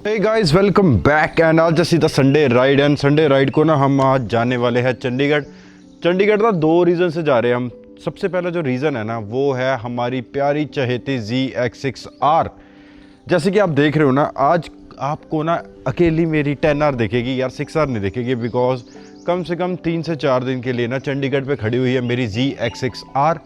Hey guys, welcome back and आज just the Sunday ride and Sunday ride को ना हम आज जाने वाले हैं चंडीगढ़ ना दो रीज़न से जा रहे हैं हम। सबसे पहला जो रीज़न है ना वो है हमारी प्यारी चहेती ZX6R। जैसे कि आप देख रहे हो ना, आज आपको ना अकेली मेरी 10R दिखेगी यार, 6R नहीं दिखेगी। बिकॉज कम से कम 3 से 4 दिन के लिए ना चंडीगढ़ पे खड़ी हुई है मेरी ZX6R।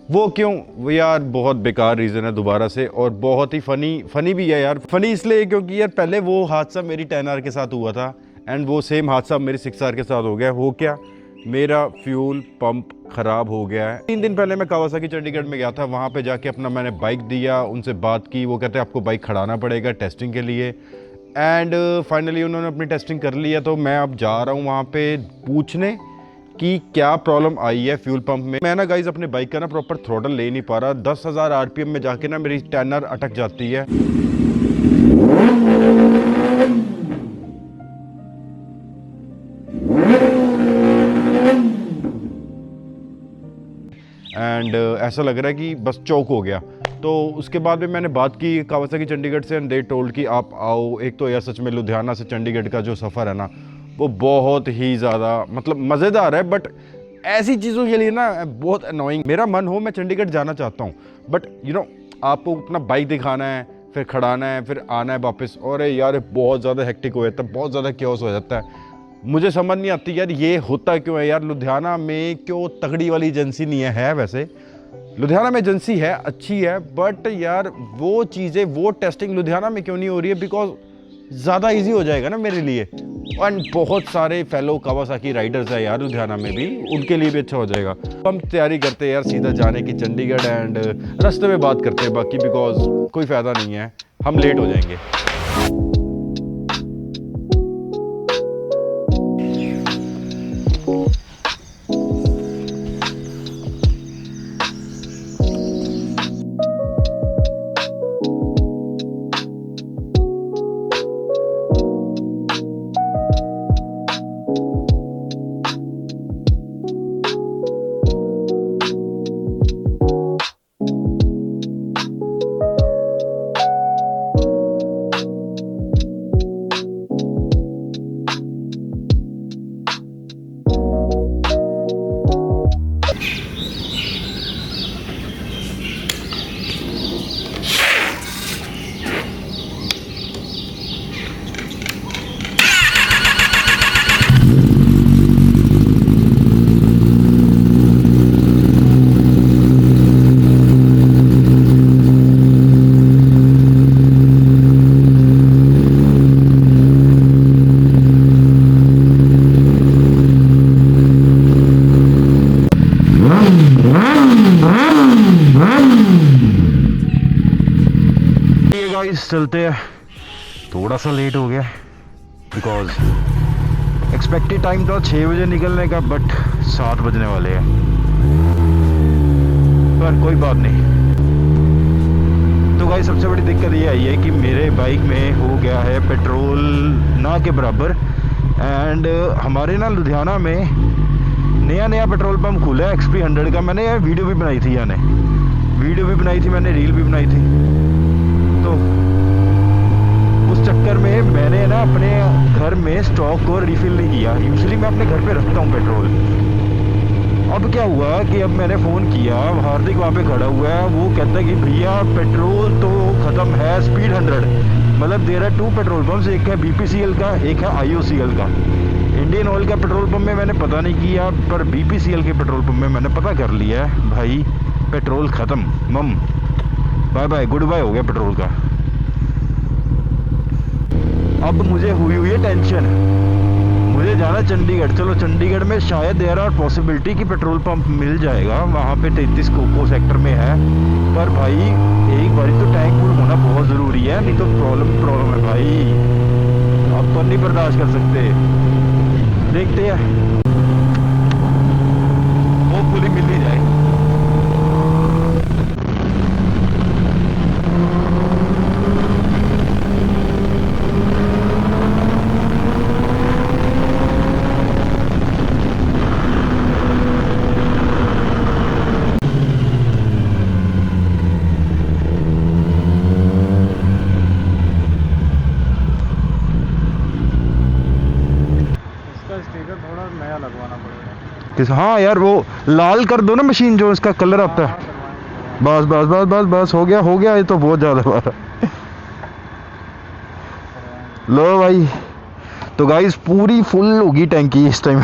वो क्यों? वो यार बहुत बेकार रीज़न है दोबारा से, और बहुत ही फ़नी भी है यार। फ़नी इसलिए क्योंकि यार पहले वो हादसा मेरी 10R के साथ हुआ था एंड वो सेम हादसा मेरी 6R के साथ हो गया। हो क्या, मेरा फ्यूल पंप ख़राब हो गया है। 3 दिन पहले मैं कावासाकी चंडीगढ़ में गया था, वहाँ पे जाके अपना मैंने बाइक दिया, उनसे बात की। वो कहते हैं आपको बाइक खड़ाना पड़ेगा टेस्टिंग के लिए, एंड फाइनली उन्होंने अपनी टेस्टिंग कर लिया। तो मैं अब जा रहा हूँ वहाँ पे पूछने कि क्या प्रॉब्लम आई है फ्यूल पंप में। मैं ना गाइज अपने बाइक का ना प्रॉपर थ्रोटल ले नहीं पा रहा। 10,000 RPM में जाके ना मेरी 10R अटक जाती है। एंड ऐसा लग रहा है कि बस चौक हो गया। तो उसके बाद में मैंने बात की कावासाकी चंडीगढ़ से एंड दे टोल्ड कि आप आओ। एक तो यार सच में लुधियाना से चंडीगढ़ का जो सफ़र है ना वो बहुत ही ज़्यादा मतलब मज़ेदार है, बट ऐसी चीज़ों के लिए ना बहुत अनोइंग। मेरा मन हो मैं चंडीगढ़ जाना चाहता हूँ, बट आपको अपना बाइक दिखाना है, फिर खड़ाना है, फिर आना है वापस। और यार बहुत ज़्यादा हेक्टिक हो जाता है, बहुत ज़्यादा क्योस हो जाता है। मुझे समझ नहीं आती यार ये होता क्यों है। यार लुधियाना में क्यों तगड़ी वाली एजेंसी नहीं है वैसे लुधियाना में एजेंसी है, अच्छी है, बट यार वो चीज़ें वो टेस्टिंग लुधियाना में क्यों नहीं हो रही है? बिकॉज ज़्यादा इजी हो जाएगा ना मेरे लिए। एंड बहुत सारे फेलो कावासाकी राइडर्स है यार लुधियाना में भी, उनके लिए भी अच्छा हो जाएगा। हम तैयारी करते हैं यार सीधा जाने की चंडीगढ़, एंड रास्ते में बात करते हैं बाकी, बिकॉज कोई फ़ायदा नहीं है, हम लेट हो जाएंगे। चलते हैं, थोड़ा सा लेट हो गया बिकॉज एक्सपेक्टेड टाइम था 6 बजे निकलने का, बट 7 बजने वाले हैं। पर कोई बात नहीं। तो गाइस सबसे बड़ी दिक्कत ये आई है कि मेरे बाइक में हो गया है पेट्रोल ना के बराबर। एंड हमारे ना लुधियाना में नया पेट्रोल पंप खुला है XP 100 का। मैंने यार वीडियो भी बनाई थी, मैंने रील भी बनाई थी। तो उस चक्कर में मैंने ना अपने घर में स्टॉक को रिफिल नहीं किया। यूजुअली मैं अपने घर पे रखता हूँ पेट्रोल। अब क्या हुआ कि अब मैंने फ़ोन किया, हार्दिक वहाँ पे खड़ा हुआ है, वो कहता है कि भैया पेट्रोल तो ख़त्म है, स्पीड 100। मतलब देर आर 2 पेट्रोल पम्प्स, एक है BPCL का, एक है IOCL का। इंडियन ऑयल का पेट्रोल पंप में मैंने पता नहीं किया, पर BPCL के पेट्रोल पंप में मैंने पता कर लिया है। भाई पेट्रोल ख़त्म, मम बाय बाय गुड बाय हो गया पेट्रोल का। अब मुझे हुई है टेंशन, मुझे जाना चंडीगढ़। चलो चंडीगढ़ में शायद देर आर पॉसिबिलिटी कि पेट्रोल पंप मिल जाएगा, वहाँ पे 33 कोको सेक्टर में है। पर भाई एक बार तो टैंक फुल होना बहुत ज़रूरी है, नहीं तो प्रॉब्लम है भाई। अब तो नहीं बर्दाश्त कर सकते। देखते हैं, होपफुली मिल ही जाए। हाँ यार वो लाल कर दो ना मशीन, जो इसका कलर आता है। बस बस बस बस बस हो गया, ये तो बहुत ज़्यादा बात है। लो भाई, तो गाइस पूरी फुल होगी टैंकी इस टाइम।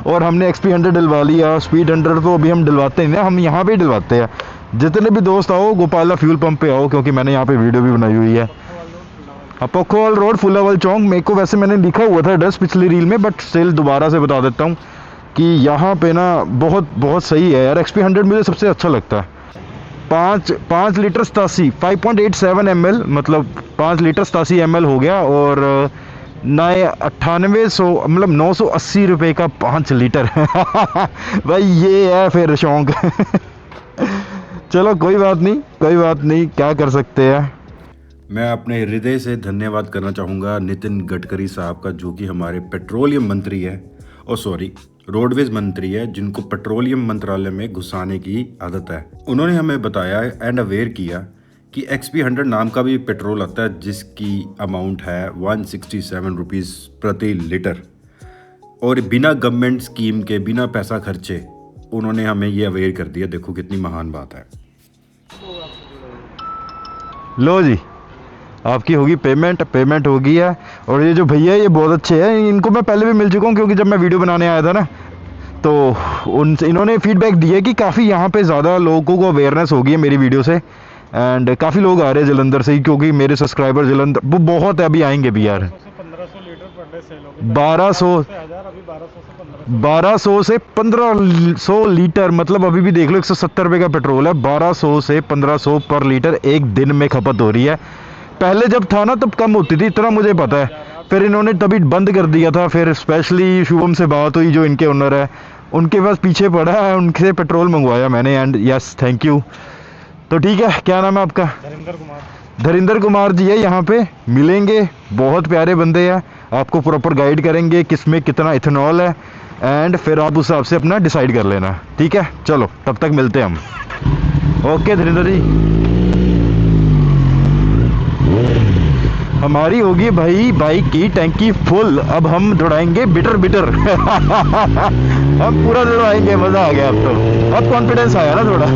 और हमने XP100 डलवा लिया। स्पीड 100 तो अभी हम डलवाते नहीं ना, हम यहाँ पे ही डलवाते हैं। जितने भी दोस्त आओ गोपाला फ्यूल पंप पे आओ, क्योंकि मैंने यहाँ पे वीडियो भी बनाई हुई है। पोखोवाल रोड फुलावल चौक। मेरे को वैसे मैंने लिखा हुआ था एड्रेस पिछली रील में, बट स्टिल दोबारा से बता देता हूँ कि यहाँ पे ना बहुत बहुत सही है यार। XP100 मुझे सबसे अच्छा लगता है। 5 लीटर 87 5.87 ml, मतलब 5 लीटर 87 ml हो गया। और नए 9800 मतलब 980 रुपये का 5 लीटर। भाई ये है फिर शौक। चलो कोई बात नहीं, क्या कर सकते हैं। मैं अपने हृदय से धन्यवाद करना चाहूँगा नितिन गडकरी साहब का, जो कि हमारे पेट्रोलियम मंत्री है, और सॉरी रोडवेज मंत्री है, जिनको पेट्रोलियम मंत्रालय में घुसाने की आदत है। उन्होंने हमें बताया एंड अवेयर किया कि XP100 नाम का भी पेट्रोल आता है, जिसकी अमाउंट है 167 रुपीज़ प्रति लीटर, और बिना गवर्नमेंट स्कीम के, बिना पैसा खर्चे उन्होंने हमें ये अवेयर कर दिया। देखो कितनी महान बात है। लो जी, आपकी होगी पेमेंट हो गई है। और ये जो भैया ये बहुत अच्छे हैं, इनको मैं पहले भी मिल चुका हूँ, क्योंकि जब मैं वीडियो बनाने आया था ना, तो उनसे इन्होंने फीडबैक दिया कि काफ़ी यहाँ पे ज़्यादा लोगों को अवेयरनेस हो गई है मेरी वीडियो से। एंड काफ़ी लोग आ रहे हैं जलंधर से ही, क्योंकि मेरे सब्सक्राइबर जलंधर वो बहुत है, अभी आएंगे भी यार। 1200 से 1500 लीटर, मतलब अभी भी देख लो 170 रुपये का पेट्रोल है। 1200 से 1500 पर लीटर एक दिन में खपत हो रही है। पहले जब था ना तब कम होती थी, इतना मुझे पता है। फिर इन्होंने तभी बंद कर दिया था। फिर स्पेशली शुभम से बात हुई, जो इनके ओनर है, उनके पास पीछे पड़ा है, उनसे पेट्रोल मंगवाया मैंने। And yes, thank you. तो ठीक है, क्या नाम है आपका? धरिंदर कुमार जी है, यहाँ पे मिलेंगे। बहुत प्यारे बंदे हैं, आपको प्रॉपर गाइड करेंगे किस में कितना इथेनॉल है, एंड फिर आप उस हिसाब से अपना डिसाइड कर लेना। ठीक है, चलो तब तक मिलते हैं हम। ओके धरिंदर जी, हमारी होगी भाई बाइक की टैंकी फुल। अब हम दौड़ाएंगे बिटर। हम पूरा दौड़ाएंगे, मजा आ गया अब तो। अब कॉन्फिडेंस आया ना थोड़ा।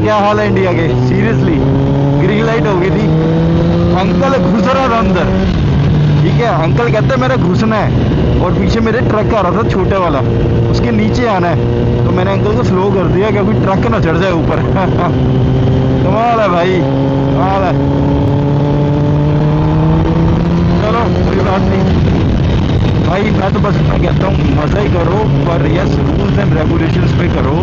क्या हाल है इंडिया के, सीरियसली। ग्रीन लाइट हो गई थी, अंकल घुस रहा था अंदर। ठीक है, अंकल कहते हैं मेरा घुसना है, और पीछे मेरे ट्रक आ रहा था छोटे वाला, उसके नीचे आना है। तो मैंने अंकल को स्लो कर दिया, क्योंकि ट्रक ना चढ़ जाए ऊपर। कमाल है भाई, कमाल है। चलो कोई बात नहीं भाई, मैं तो बस इतना कहता हूँ मज़ा ही करो, पर यस रूल्स एंड रेगुलेशंस पे करो।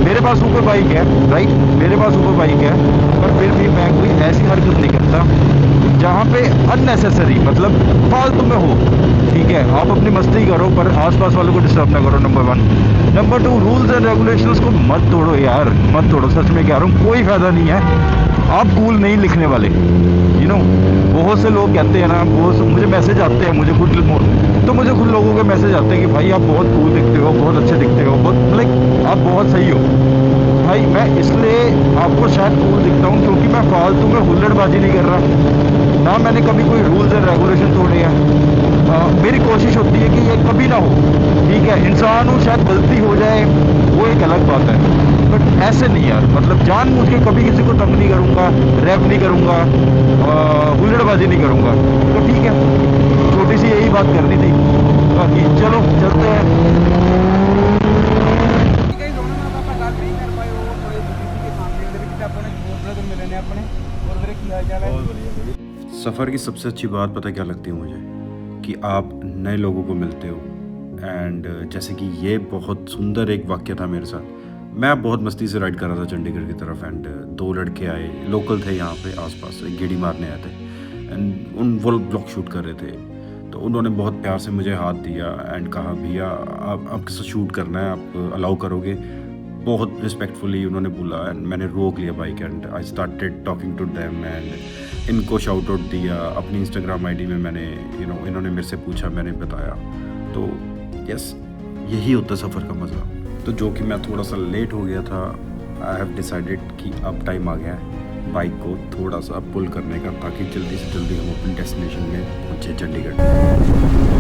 मेरे पास ऊपर बाइक है, राइट, मेरे पास ऊपर बाइक है, पर फिर भी मैं कोई ऐसी हरकत नहीं करता जहाँ पे अननेसेसरी, मतलब फालतू में हो। ठीक है, आप अपनी मस्ती करो, पर आसपास वालों को डिस्टर्ब ना करो, number 1। Number 2, rules and regulations को मत तोड़ो यार, मत तोड़ो। सच में कह रहा हूँ, कोई फायदा नहीं है। आप कूल नहीं लिखने वाले, यू नो। बहुत से लोग कहते हैं ना, बहुत मुझे मैसेज आते हैं, मुझे खुद लोगों के मैसेज आते हैं कि भाई आप बहुत कूल दिखते हो, बहुत अच्छे दिखते हो, बहुत लाइक आप बहुत सही हो। भाई मैं इसलिए आपको शायद कूल दिखता हूँ, क्योंकि मैं फालतू में हुल्लड़बाजी नहीं कर रहा ना, मैंने कभी कोई रूल्स एंड रेगुलेशन तोड़े हैं। मेरी कोशिश होती है कि ये कभी ना हो। ठीक है, इंसान हूँ, शायद गलती हो जाए, वो एक अलग बात है, बट ऐसे नहीं यार। मतलब जानबूझ के कभी किसी को तंग नहीं करूँगा, रैप नहीं करूँगा, हुल्लड़बाजी नहीं करूँगा। तो ठीक है, छोटी सी यही बात करनी थी। बाकी चलो चलते हैं। सफ़र की सबसे अच्छी बात पता क्या लगती है मुझे, कि आप नए लोगों को मिलते हो। एंड जैसे कि ये बहुत सुंदर एक वाक़या था मेरे साथ। मैं बहुत मस्ती से राइड कर रहा था चंडीगढ़ की तरफ, एंड 2 लड़के आए, लोकल थे यहाँ पे आसपास, एक गेड़ी मारने आए थे, एंड वो ब्लॉग शूट कर रहे थे। तो उन्होंने बहुत प्यार से मुझे हाथ दिया एंड कहा भैया आप आपके साथ शूट करना है, आप अलाउ करोगे? बहुत रिस्पेक्टफुली उन्होंने बोला एंड मैंने रोक लिया bike and I started talking to them and इनको शाउट आउट दिया अपनी इंस्टाग्राम आईडी में। मैंने इन्होंने मेरे से पूछा, मैंने बताया। तो यस, यही होता सफ़र का मज़ा। तो जो कि मैं थोड़ा सा लेट हो गया था, आई हैव डिसाइडेड कि अब टाइम आ गया है बाइक को थोड़ा सा पुल करने का, ताकि जल्दी से जल्दी हम अपनी डेस्टिनेशन में पहुँचे, चंडीगढ़।